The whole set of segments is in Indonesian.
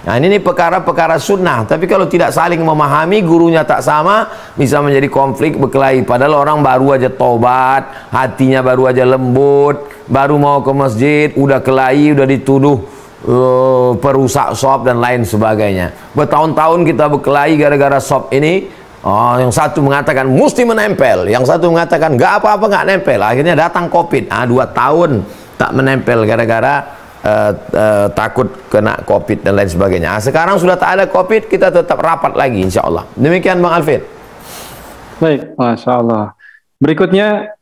Nah, ini perkara-perkara sunnah. Tapi kalau tidak saling memahami, gurunya tak sama, bisa menjadi konflik, berkelahi. Padahal orang baru aja tobat, hatinya baru aja lembut, baru mau ke masjid, udah kelahi, udah dituduh perusak shop dan lain sebagainya. Bertahun-tahun kita berkelahi gara-gara shop ini. Oh, yang satu mengatakan mesti menempel, yang satu mengatakan nggak apa-apa, nggak nempel. Akhirnya datang COVID. 2 tahun tak menempel gara-gara takut kena COVID dan lain sebagainya. Sekarang sudah tak ada COVID, kita tetap rapat lagi insya Allah. Demikian Bang Alvin. Baik, Masya Allah. Berikutnya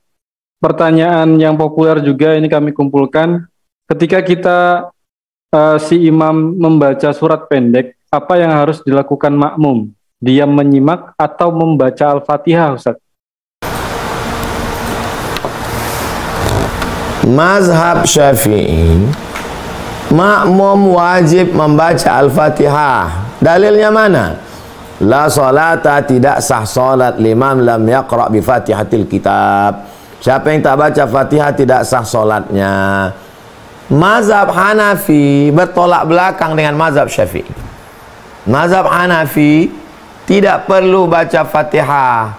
pertanyaan yang populer juga ini kami kumpulkan. Ketika kita si imam membaca surat pendek, apa yang harus dilakukan makmum? Diam menyimak atau membaca Al-Fatihah, Ustaz? Mazhab Syafi'i, makmum wajib membaca Al-Fatihah. Dalilnya mana? La salata, tidak sah salat liman lam yaqra bi Fatihatil kitab. Siapa yang tak baca Fatihah tidak sah salatnya. Mazhab Hanafi bertolak belakang dengan mazhab Syafi'i. Mazhab Hanafi tidak perlu baca Fatihah.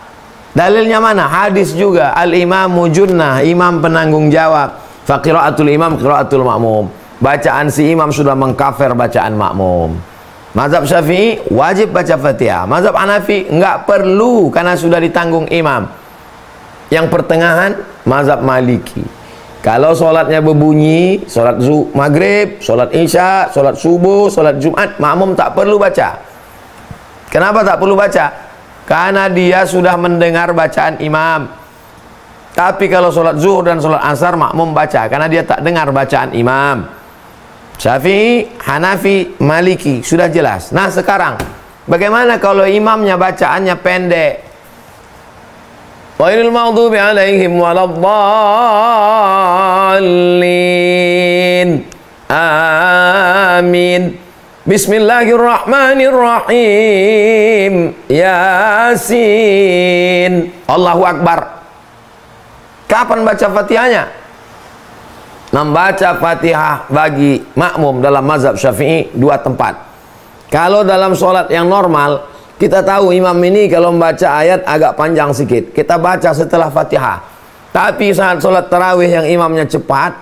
Dalilnya mana? Hadis juga, al-imamu junnah, imam penanggung jawab. Fa qiraatul imam qiraatul makmum. Bacaan si imam sudah mengkafir bacaan makmum. Mazhab Syafi'i wajib baca Fatihah. Mazhab Hanafi enggak perlu karena sudah ditanggung imam. Yang pertengahan mazhab Maliki. Kalau solatnya berbunyi, solat maghrib, solat isya, solat subuh, solat Jumat, makmum tak perlu baca. Kenapa tak perlu baca? Karena dia sudah mendengar bacaan imam. Tapi kalau solat zuhur dan solat asar, makmum baca karena dia tak dengar bacaan imam. Syafi'i, Hanafi, Maliki, sudah jelas. Nah sekarang, bagaimana kalau imamnya bacaannya pendek? Ghairil maghdubi alaihim waladdallin. Amin. Bismillahirrahmanirrahim. Yasin. Allahu Akbar. Kapan baca Fatihahnya? Membaca Fatihah bagi makmum dalam mazhab Syafi'i 2 tempat. Kalau dalam sholat yang normal, kita tahu imam ini kalau membaca ayat agak panjang sedikit, kita baca setelah Fatihah. Tapi saat sholat tarawih yang imamnya cepat,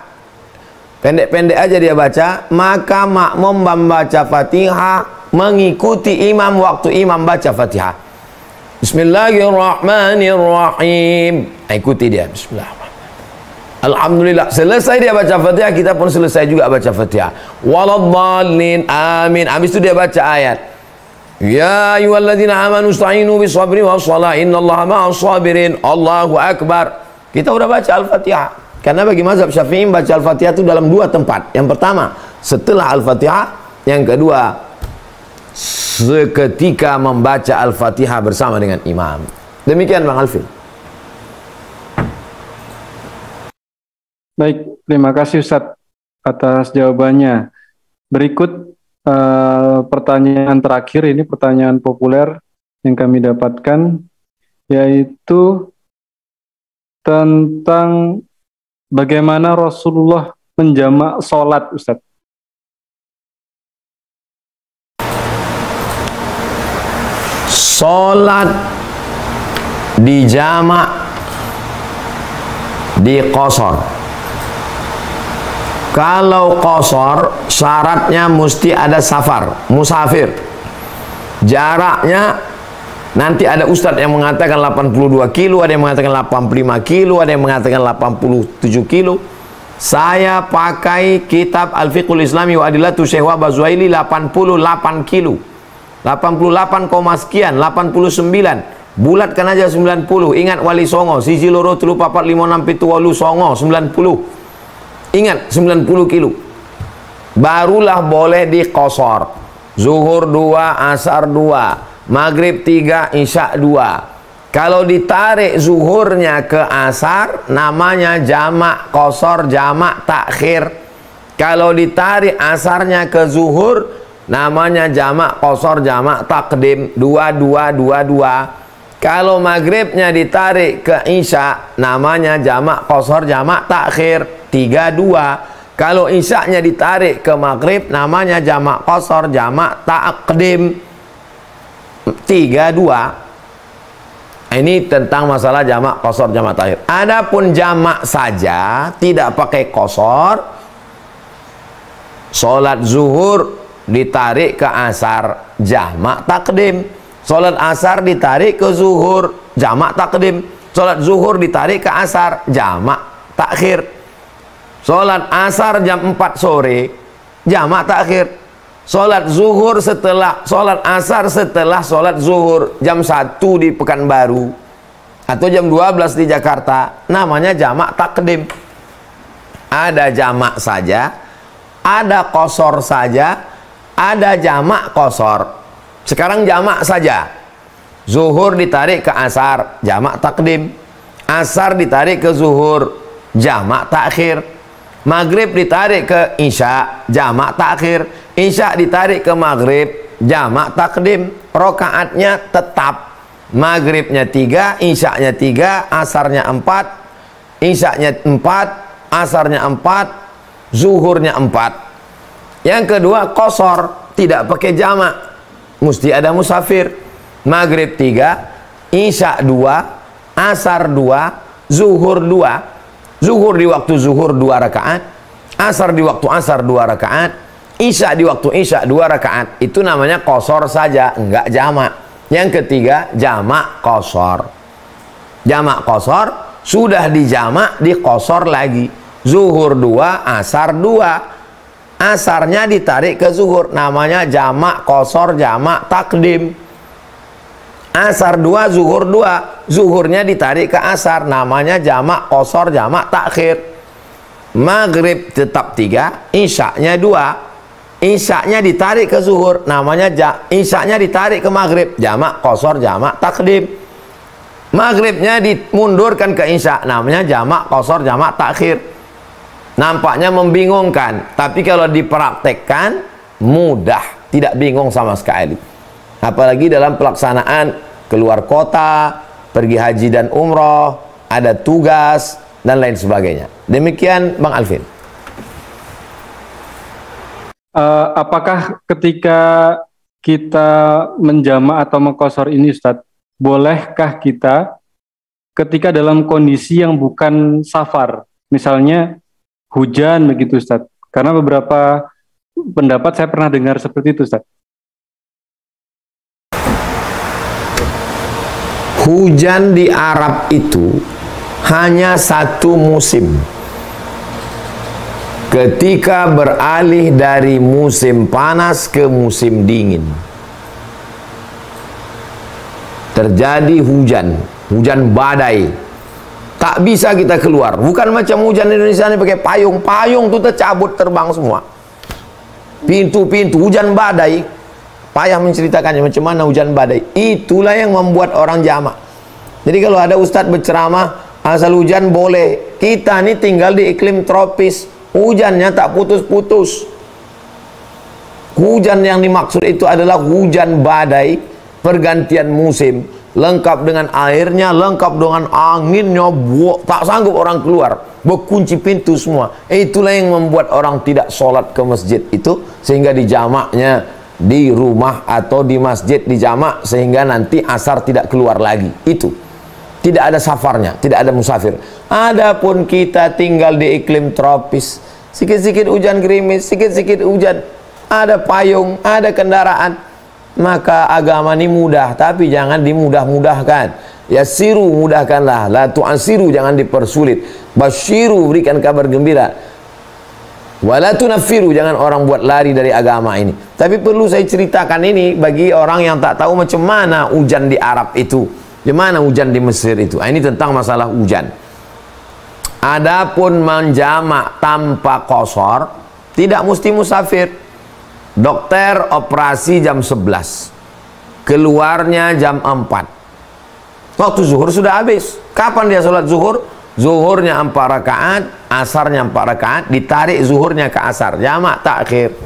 pendek-pendek aja dia baca, maka makmum membaca Fatihah mengikuti imam waktu imam baca Fatihah. Bismillahirrahmanirrahim. Ikuti dia. Bismillahirrahmanirrahim. Alhamdulillah, selesai dia baca Fatihah, kita pun selesai juga baca Fatihah. Waladdallin, amin. Habis itu dia baca ayat. Ya ayyuhalladzina amanu ista'inu bisabri wassalah innallaha ma'as sabirin. Allahu Akbar. Kita udah baca Al-Fatihah. Karena bagi mazhab Syafi'i baca Al-Fatihah itu dalam 2 tempat. Yang pertama, setelah Al-Fatihah. Yang kedua, seketika membaca Al-Fatihah bersama dengan imam. Demikian Bang Alvin. Baik, terima kasih Ustadz atas jawabannya. Berikut pertanyaan terakhir, ini pertanyaan populer yang kami dapatkan, yaitu tentang bagaimana Rasulullah menjamak sholat, Ustadz. Sholat dijamak di qasar. Kalau qasar syaratnya mesti ada safar, musafir. Jaraknya nanti ada ustadz yang mengatakan 82 kilo, ada yang mengatakan 85 kilo, ada yang mengatakan 87 kilo. Saya pakai kitab Al-Fiqhul Islami wa Adillatu Syekh Wahbah Zuhaili 88 kilo. 88, sekian, 89. Bulatkan aja 90. Ingat wali songo, siji loro telu papat 5 6 7 8 songo 90. Ingat 90 kilo. Barulah boleh di qasar. Zuhur 2, asar 2, maghrib 3, isya 2. Kalau ditarik zuhurnya ke asar, namanya jamak qasar, jamak takhir. Kalau ditarik asarnya ke zuhur, namanya jamak qasar, jamak takdim. 2, 2, 2, 2. Kalau maghribnya ditarik ke isya, namanya jamak qasar, jamak takhir. 3, 2. Kalau isyaknya ditarik ke maghrib namanya jamak qasar, jamak takdim. 3-2. Ini tentang masalah jamak qasar, jamak takhir. Adapun jamak saja tidak pakai qasar, salat zuhur ditarik ke asar, jamak takdim. Salat asar ditarik ke zuhur, jamak takdim. Salat zuhur ditarik ke asar, jamak takhir. Salat asar jam 4 sore, jamak takhir. Salat zuhur setelah salat asar setelah salat zuhur jam 1 di Pekanbaru atau jam 12 di Jakarta, namanya jamak takdim. Ada jamak saja, ada qasar saja, ada jamak qasar. Sekarang jamak saja. Zuhur ditarik ke asar, jamak takdim. Asar ditarik ke zuhur, jamak takhir. Maghrib ditarik ke isya, jamak takhir. Isya ditarik ke maghrib, jamak takdim. Rokaatnya tetap. Maghribnya 3, isyanya 3, asarnya 4, isyanya 4, asarnya 4, zuhurnya 4. Yang kedua qasar, tidak pakai jamak, mesti ada musafir. Maghrib 3, isya 2, asar 2, zuhur 2. Zuhur di waktu zuhur 2 rakaat, asar di waktu asar 2 rakaat, isya di waktu isya 2 rakaat. Itu namanya qasar saja, enggak jamak. Yang ketiga jamak qasar. Jamak qasar sudah dijamak, diqasar lagi. Zuhur 2, asar 2. Asarnya ditarik ke zuhur, namanya jamak qasar, jamak takdim. Asar 2, zuhur 2, zuhurnya ditarik ke asar, namanya jamak qasar, jamak takhir. Maghrib tetap 3, isyaknya 2, isyaknya ditarik ke zuhur, namanya isyaknya ditarik ke maghrib, jamak qasar, jamak takdim. Maghribnya dimundurkan ke isya, namanya jamak qasar, jamak takhir. Nampaknya membingungkan, tapi kalau dipraktekkan mudah, tidak bingung sama sekali. Apalagi dalam pelaksanaan keluar kota, pergi haji dan umroh, ada tugas dan lain sebagainya. Demikian Bang Alvin. Apakah ketika kita menjamak atau mengqasar ini Ustadz, bolehkah kita ketika dalam kondisi yang bukan safar, misalnya hujan begitu Ustadz? Karena beberapa pendapat saya pernah dengar seperti itu Ustadz. Hujan di Arab itu hanya satu musim. Ketika beralih dari musim panas ke musim dingin, terjadi hujan, hujan badai. Tak bisa kita keluar. Bukan macam hujan Indonesia ini pakai payung. Payung itu tercabut terbang semua. Pintu-pintu hujan badai. Payah menceritakannya macam mana hujan badai. Itulah yang membuat orang jamak. Jadi kalau ada ustadz berceramah asal hujan boleh, kita ini tinggal di iklim tropis, hujannya tak putus-putus. Hujan yang dimaksud itu adalah hujan badai, pergantian musim, lengkap dengan airnya, lengkap dengan anginnya, tak sanggup orang keluar, berkunci pintu semua. Itulah yang membuat orang tidak sholat ke masjid itu, sehingga dijamaknya di rumah atau di masjid dijamak, sehingga nanti asar tidak keluar lagi. Itu tidak ada safarnya, tidak ada musafir. Adapun kita tinggal di iklim tropis, sikit-sikit hujan gerimis, sikit-sikit hujan, ada payung, ada kendaraan, maka agama ini mudah, tapi jangan dimudah-mudahkan. Yassiru, mudahkanlah, la tu'asiru, jangan dipersulit. Basyiru, berikan kabar gembira. Wala tunaffiru, jangan orang buat lari dari agama ini. Tapi perlu saya ceritakan ini bagi orang yang tak tahu macam mana hujan di Arab itu, gimana hujan di Mesir itu. Ini tentang masalah hujan. Adapun menjamak tanpa qasar, tidak mesti musafir. Dokter operasi jam 11, keluarnya jam 4. Waktu zuhur sudah habis. Kapan dia sholat zuhur? Zuhurnya 4 rakaat, asarnya 4 rakaat, ditarik zuhurnya ke asar, jamak takhir.